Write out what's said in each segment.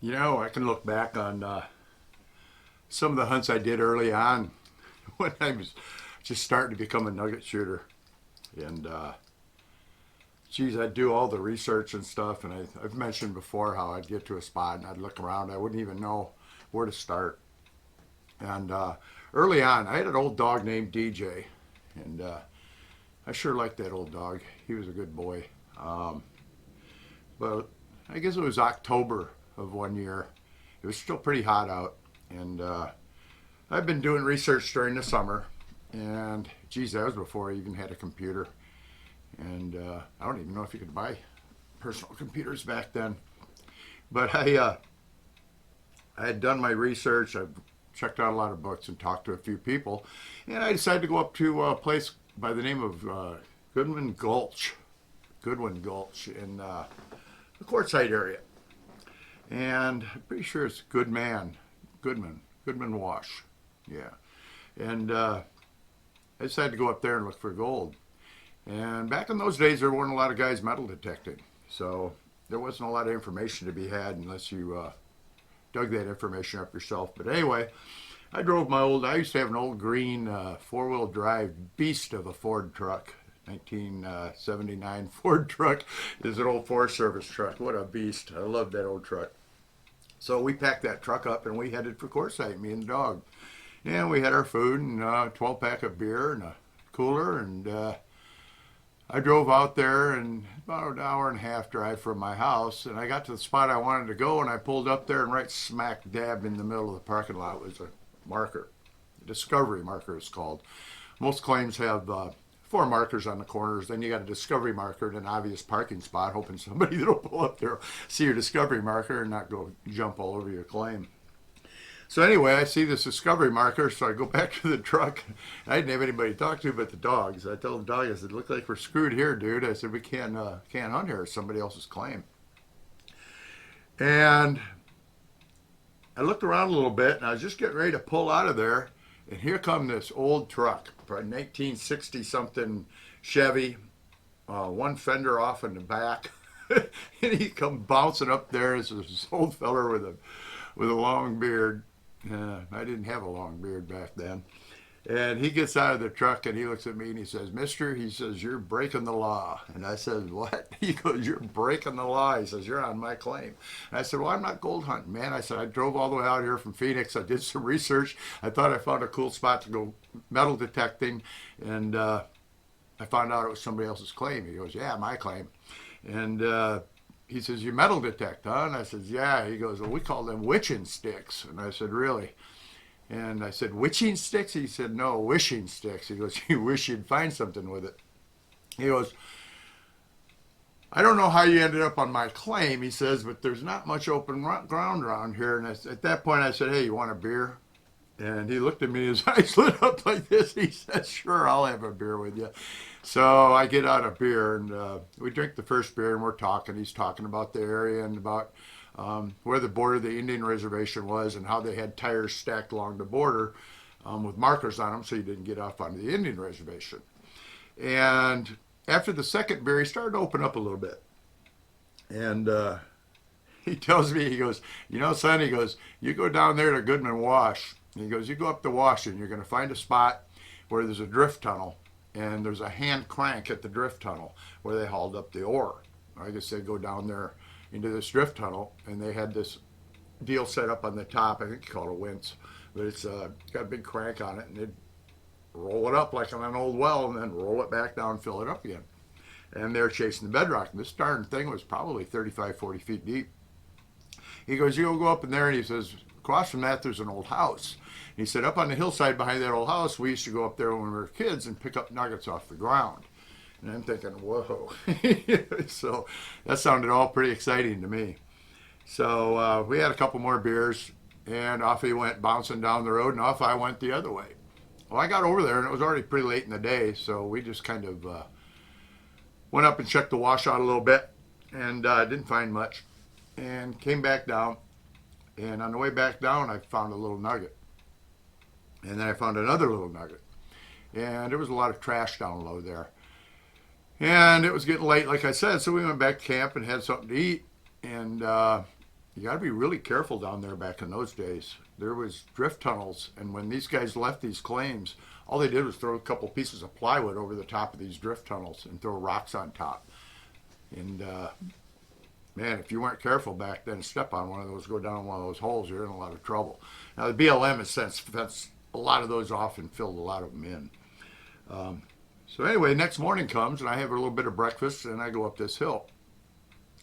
You know, I can look back on some of the hunts I did early on when I was just starting to become a nugget shooter. And geez, I'd do all the research and stuff. And I've mentioned before how I'd get to a spot and I'd look around. I wouldn't even know where to start. And early on, I had an old dog named DJ. And I sure liked that old dog. He was a good boy. Um, but I guess it was October of one year. It was still pretty hot out. And I've been doing research during the summer, and geez, that was before I even had a computer. And I don't even know if you could buy personal computers back then. But I had done my research. I've checked out a lot of books and talked to a few people, and I decided to go up to a place by the name of Goodwin Gulch, Goodwin Gulch in the Quartzsite area, and I'm pretty sure it's Goodman Wash, yeah. And I decided to go up there and look for gold. And back in those days, there weren't a lot of guys metal detecting, so there wasn't a lot of information to be had unless you dug that information up yourself. But anyway, I used to have an old green four-wheel drive beast of a Ford truck. 1979 Ford truck is an old Forest Service truck. What a beast. I love that old truck. So we packed that truck up and we headed for Quartzsite, me and the dog. And we had our food and a 12 pack of beer and a cooler. And I drove out there and about an hour and a half drive from my house. And I got to the spot I wanted to go and I pulled up there and right smack dab in the middle of the parking lot was a marker. A discovery marker is called. Most claims have four markers on the corners. Then you got a discovery marker and an obvious parking spot, hoping somebody that'll pull up there, see your discovery marker, and not go jump all over your claim. So anyway, I see this discovery marker, so I go back to the truck. I didn't have anybody to talk to but the dogs. I told the dog, I said, "Look like we're screwed here, dude." I said, "We can't hunt here. It's somebody else's claim." And I looked around a little bit, and I was just getting ready to pull out of there, and here come this old truck, probably 1960 something Chevy, one fender off in the back, and he come bouncing up there as this old feller with a long beard. I didn't have a long beard back then. And he gets out of the truck and he looks at me and he says, "Mister," he says, "you're breaking the law." And I said, "What?" He goes, "You're breaking the law." He says, "You're on my claim." And I said, "Well, I'm not gold hunting, man." I said, "I drove all the way out here from Phoenix. I did some research. I thought I found a cool spot to go metal detecting. And I found out it was somebody else's claim." He goes, "Yeah, my claim." And he says, "You metal detect, huh?" And I said, "Yeah." He goes, "Well, we call them witching sticks." And I said, "Really?" And I said, "Witching sticks?" He said, "No, wishing sticks." He goes, "You wish you'd find something with it." He goes, "I don't know how you ended up on my claim," he says, "but there's not much open ground around here." And at that point, I said, "Hey, you want a beer?" And he looked at me, his eyes lit up like this. He said, "Sure, I'll have a beer with you." So I get out a beer and we drink the first beer and we're talking. He's talking about the area and about where the border of the Indian reservation was and how they had tires stacked along the border with markers on them so you didn't get off onto the Indian reservation. And after the second beer, he started to open up a little bit. And he tells me, he goes, "You know, son," he goes, "you go down there to Goodman Wash." And he goes, "You go up the wash and you're going to find a spot where there's a drift tunnel and there's a hand crank at the drift tunnel where they hauled up the ore." I guess they go down there into this drift tunnel and they had this deal set up on the top. I think you call it a winch, but it's got a big crank on it, and they'd roll it up like on an old well and then roll it back down and fill it up again. And they're chasing the bedrock. And this darn thing was probably 35, 40 feet deep. He goes, "You'll go up in there," and he says, "across from that there's an old house." And he said, "Up on the hillside behind that old house, we used to go up there when we were kids and pick up nuggets off the ground." And I'm thinking, whoa. So that sounded all pretty exciting to me. So we had a couple more beers, and off he went bouncing down the road, and off I went the other way. Well, I got over there, and it was already pretty late in the day, so we just kind of went up and checked the washout a little bit, and didn't find much, and came back down. And on the way back down, I found a little nugget, and then I found another little nugget, and there was a lot of trash down low there. And it was getting late, like I said, so we went back to camp and had something to eat. And you got to be really careful down there back in those days. There was drift tunnels, and when these guys left these claims, all they did was throw a couple pieces of plywood over the top of these drift tunnels and throw rocks on top. And man, if you weren't careful back then, step on one of those, go down one of those holes, you're in a lot of trouble. Now the BLM has since fenced a lot of those off and filled a lot of them in. So anyway, next morning comes and I have a little bit of breakfast and I go up this hill.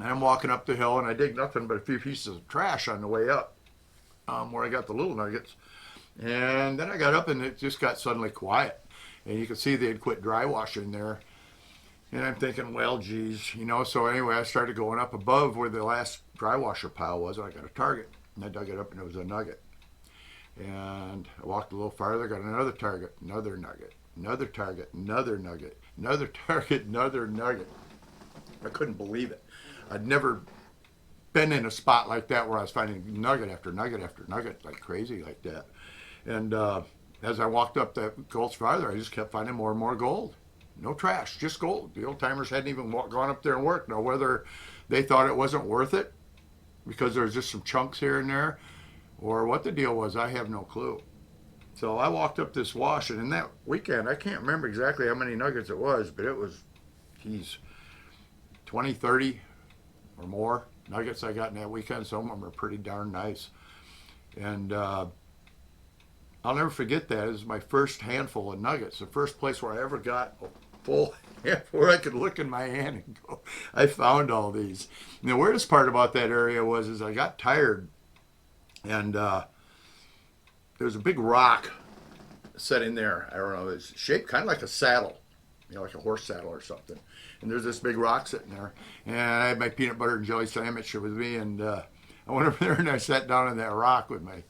And I'm walking up the hill and I dig nothing but a few pieces of trash on the way up, where I got the little nuggets. And then I got up and it just got suddenly quiet. And you could see they had quit dry washing there. And I'm thinking, well, geez, you know. So anyway, I started going up above where the last dry washer pile was. And I got a target. And I dug it up and it was a nugget. And I walked a little farther, got another target, another nugget, another target, another nugget, another target, another nugget. I couldn't believe it. I'd never been in a spot like that where I was finding nugget after nugget after nugget like crazy like that. And as I walked up that gulch farther, I just kept finding more and more gold. No trash, just gold. The old timers hadn't even gone up there and worked. Now, whether they thought it wasn't worth it because there was just some chunks here and there, or what the deal was, I have no clue. So I walked up this wash, and in that weekend, I can't remember exactly how many nuggets it was, but it was, geez, 20, 30 or more nuggets I got in that weekend. Some of them are pretty darn nice. And I'll never forget that. It was my first handful of nuggets, the first place where I ever got a full handful where I could look in my hand and go, I found all these. And the weirdest part about that area was is I got tired, and there was a big rock set in there. I don't know, it was shaped kind of like a saddle, you know, like a horse saddle or something. And there's this big rock sitting there. And I had my peanut butter and jelly sandwich with me, and I went over there and I sat down on that rock with my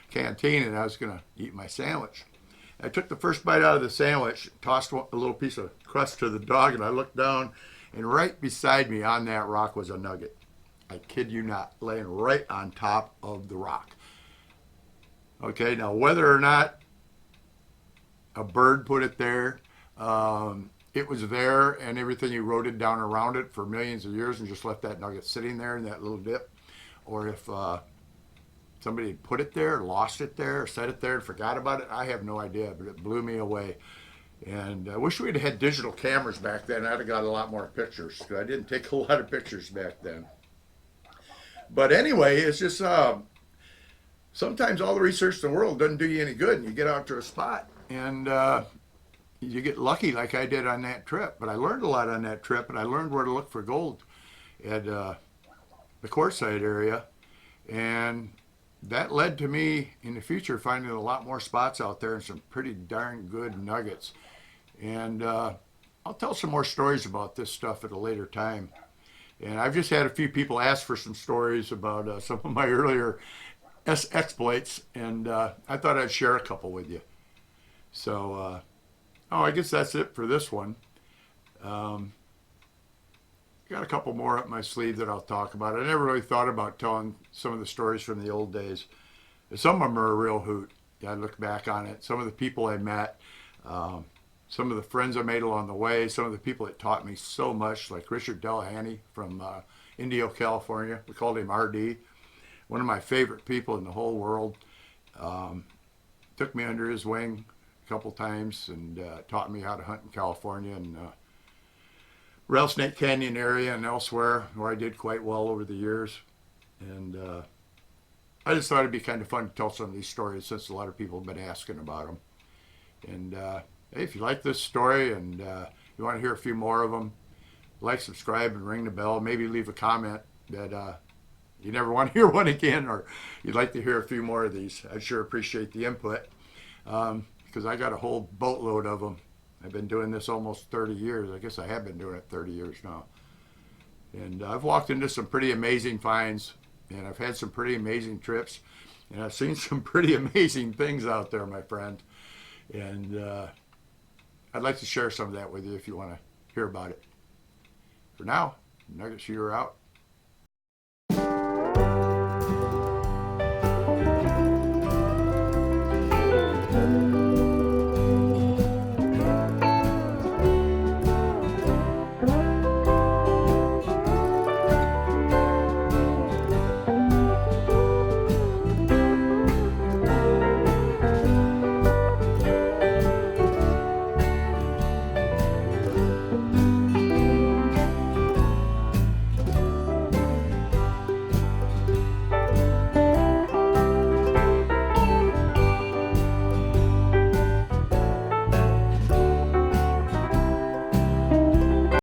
canteen, and I was going to eat my sandwich. I took the first bite out of the sandwich, tossed a little piece of crust to the dog, and I looked down, and right beside me on that rock was a nugget. I kid you not, laying right on top of the rock. Okay, now whether or not a bird put it there, it was there, and everything eroded down around it for millions of years and just left that nugget sitting there in that little dip, or if somebody had put it there, lost it there, or set it there and forgot about it, I have no idea, but it blew me away. And I wish we'd had digital cameras back then. I'd have got a lot more pictures, because I didn't take a lot of pictures back then. But anyway, it's just sometimes all the research in the world doesn't do you any good, and you get out to a spot and you get lucky like I did on that trip. But I learned a lot on that trip, and I learned where to look for gold at the Quartzsite area, and that led to me in the future finding a lot more spots out there and some pretty darn good nuggets. And I'll tell some more stories about this stuff at a later time. And I've just had a few people ask for some stories about some of my earlier exploits, and I thought I'd share a couple with you. So, I guess that's it for this one. Got a couple more up my sleeve that I'll talk about. I never really thought about telling some of the stories from the old days. Some of them are a real hoot. I look back on it. Some of the people I met, some of the friends I made along the way, some of the people that taught me so much, like Richard Delahanty from Indio, California. We called him RD. One of my favorite people in the whole world. Took me under his wing a couple times and taught me how to hunt in California and Rattlesnake Canyon area and elsewhere, where I did quite well over the years. And I just thought it'd be kind of fun to tell some of these stories, since a lot of people have been asking about them. And hey, if you like this story and you want to hear a few more of them, like, subscribe, and ring the bell. Maybe leave a comment that you never want to hear one again, or you'd like to hear a few more of these. I'd sure appreciate the input, because I got a whole boatload of them. I've been doing this almost 30 years. I guess I have been doing it 30 years now. And I've walked into some pretty amazing finds, and I've had some pretty amazing trips, and I've seen some pretty amazing things out there, my friend. And I'd like to share some of that with you if you want to hear about it. For now, Nugget Shooter out.